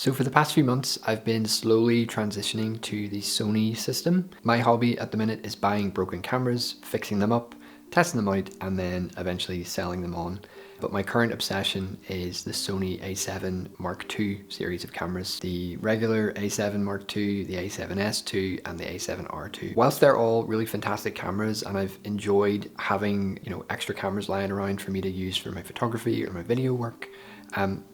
So for the past few months, I've been slowly transitioning to the Sony system. My hobby at the minute is buying broken cameras, fixing them up, testing them out, and then eventually selling them on. But my current obsession is the Sony A7 Mark II series of cameras. The regular A7 Mark II, the A7S II, and the A7R II. Whilst they're all really fantastic cameras and I've enjoyed having, extra cameras lying around for me to use for my photography or my video work,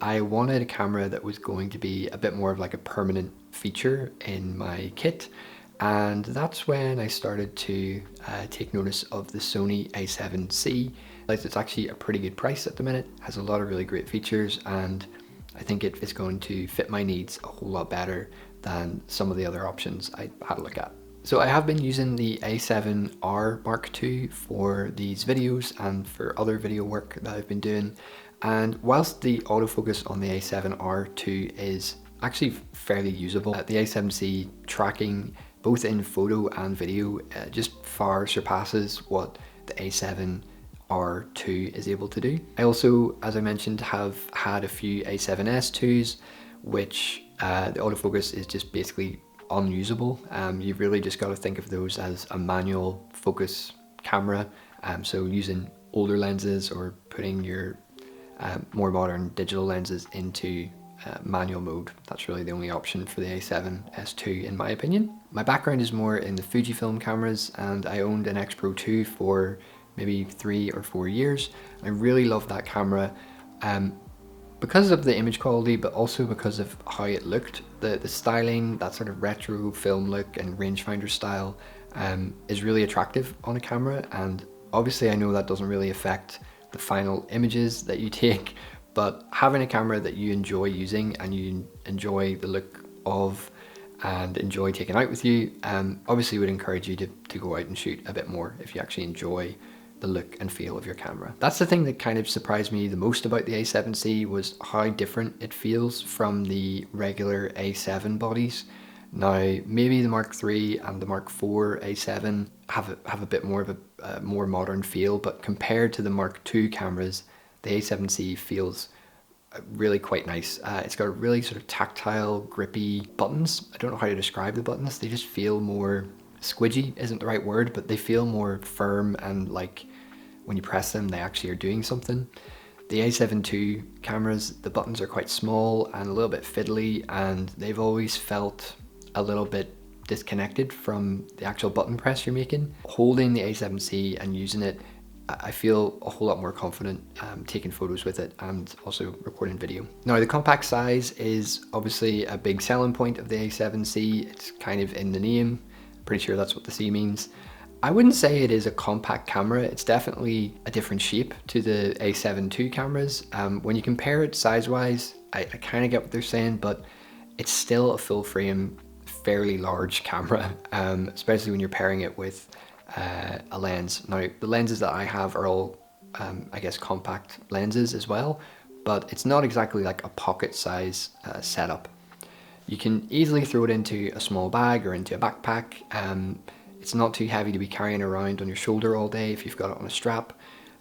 I wanted a camera that was going to be a bit more of like a permanent feature in my kit. And that's when I started to take notice of the Sony A7C. It's actually a pretty good price at the minute, has a lot of really great features, and I think it is going to fit my needs a whole lot better than some of the other options I had a look at. So I have been using the A7R Mark II for these videos and for other video work that I've been doing. And whilst the autofocus on the A7R II is actually fairly usable, the A7C tracking both in photo and video just far surpasses what the A7R II is able to do. I also, as I mentioned, have had a few A7S IIs, which the autofocus is just basically unusable. You've really just got to think of those as a manual focus camera. So using older lenses or putting your more modern digital lenses into manual mode. That's really the only option for the A7S II in my opinion. My background is more in the Fujifilm cameras, and I owned an X Pro 2 for maybe 3 or 4 years. I really loved that camera because of the image quality, but also because of how it looked. The styling, that sort of retro film look and rangefinder style is really attractive on a camera, and obviously I know that doesn't really affect the final images that you take, but having a camera that you enjoy using and you enjoy the look of and enjoy taking out with you, obviously would encourage you to go out and shoot a bit more if you actually enjoy the look and feel of your camera. That's the thing that kind of surprised me the most about the A7C, was how different it feels from the regular A7 bodies. Now, maybe the Mark III and the Mark IV A7 have a bit more of a more modern feel, but compared to the Mark II cameras, the A7C feels really quite nice. It's got really sort of tactile, grippy buttons. I don't know how to describe the buttons. They just feel more squidgy, isn't the right word, but they feel more firm, and like when you press them, they actually are doing something. The A7 II cameras, the buttons are quite small and a little bit fiddly, and they've always felt a little bit disconnected from the actual button press you're making. Holding the A7C and using it, I feel a whole lot more confident taking photos with it and also recording video. Now, the compact size is obviously a big selling point of the A7C. It's kind of in the name. Pretty sure that's what the C means. I wouldn't say it is a compact camera. It's definitely a different shape to the A7 II cameras. When you compare it size-wise, I kind of get what they're saying, but it's still a full frame, fairly large camera, especially when you're pairing it with a lens. Now, the lenses that I have are all, I guess, compact lenses as well, but it's not exactly like a pocket size setup. You can easily throw it into a small bag or into a backpack. It's not too heavy to be carrying around on your shoulder all day if you've got it on a strap.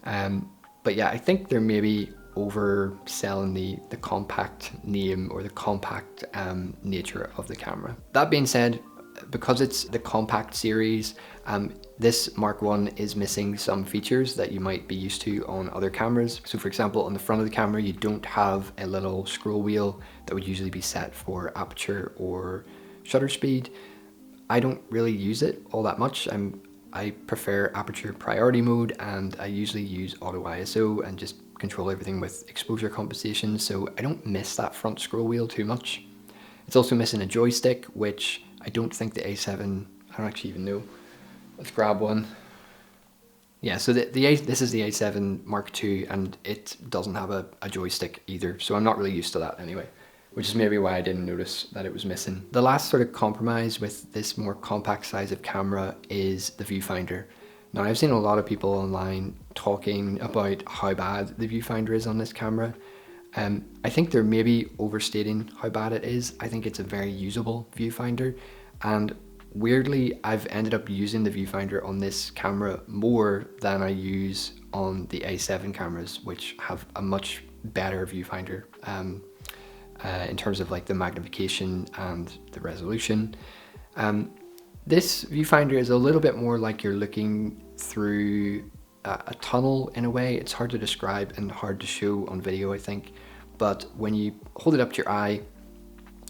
But yeah, I think they're maybe overselling the compact name or the compact nature of the camera. That being said, because it's the compact series, this Mark I is missing some features that you might be used to on other cameras. So for example, on the front of the camera, you don't have a little scroll wheel that would usually be set for aperture or shutter speed. I don't really use it all that much. I prefer aperture priority mode, and I usually use auto ISO and just control everything with exposure compensation, so I don't miss that front scroll wheel too much. It's also missing a joystick, which I don't think the A7, I don't actually even know. Let's grab one. Yeah, so this is the A7 Mark II, and it doesn't have a joystick either, so I'm not really used to that anyway, which is maybe why I didn't notice that it was missing. The last sort of compromise with this more compact size of camera is the viewfinder. Now, I've seen a lot of people online talking about how bad the viewfinder is on this camera. I think they're maybe overstating how bad it is. I think it's a very usable viewfinder, and weirdly, I've ended up using the viewfinder on this camera more than I use on the A7 cameras, which have a much better viewfinder. in terms of like the magnification and the resolution. This viewfinder is a little bit more like you're looking through a tunnel in a way. It's hard to describe and hard to show on video, I think. But when you hold it up to your eye,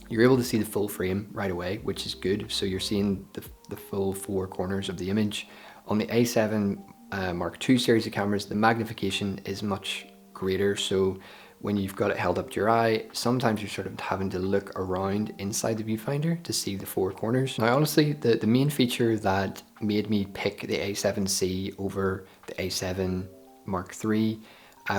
you're able to see the full frame right away, which is good. So you're seeing the full 4 corners of the image. On the A7 Mark II series of cameras, the magnification is much greater. So when you've got it held up to your eye, sometimes you're sort of having to look around inside the viewfinder to see the 4 corners. Now, honestly, the main feature that made me pick the A7C over the A7 Mark III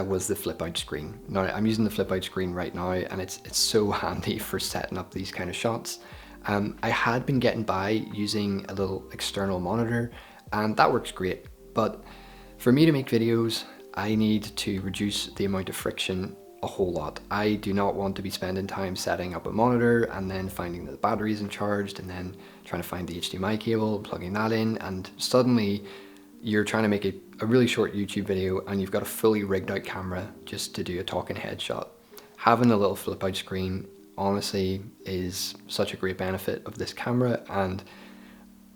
was the flip out screen. Now I'm using the flip out screen right now, and it's so handy for setting up these kind of shots. I had been getting by using a little external monitor, and that works great. But for me to make videos, I need to reduce the amount of friction a whole lot. I do not want to be spending time setting up a monitor and then finding that the battery isn't charged and then trying to find the HDMI cable, plugging that in, and suddenly you're trying to make a really short YouTube video and you've got a fully rigged out camera just to do a talking head shot. Having a little flip out screen honestly is such a great benefit of this camera, and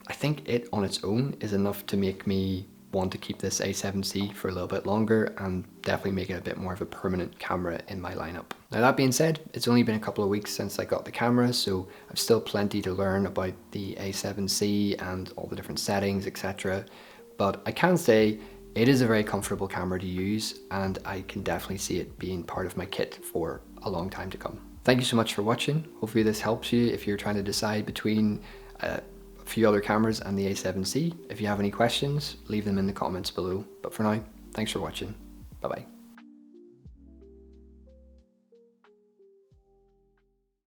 I think it on its own is enough to make me want to keep this A7C for a little bit longer and definitely make it a bit more of a permanent camera in my lineup. Now that being said, it's only been a couple of weeks since I got the camera, so I've still plenty to learn about the A7C and all the different settings, etc. But I can say it is a very comfortable camera to use, and I can definitely see it being part of my kit for a long time to come. Thank you so much for watching. Hopefully this helps you if you're trying to decide between a few other cameras and the A7C. If you have any questions, leave them in the comments below. But for now, thanks for watching. Bye bye.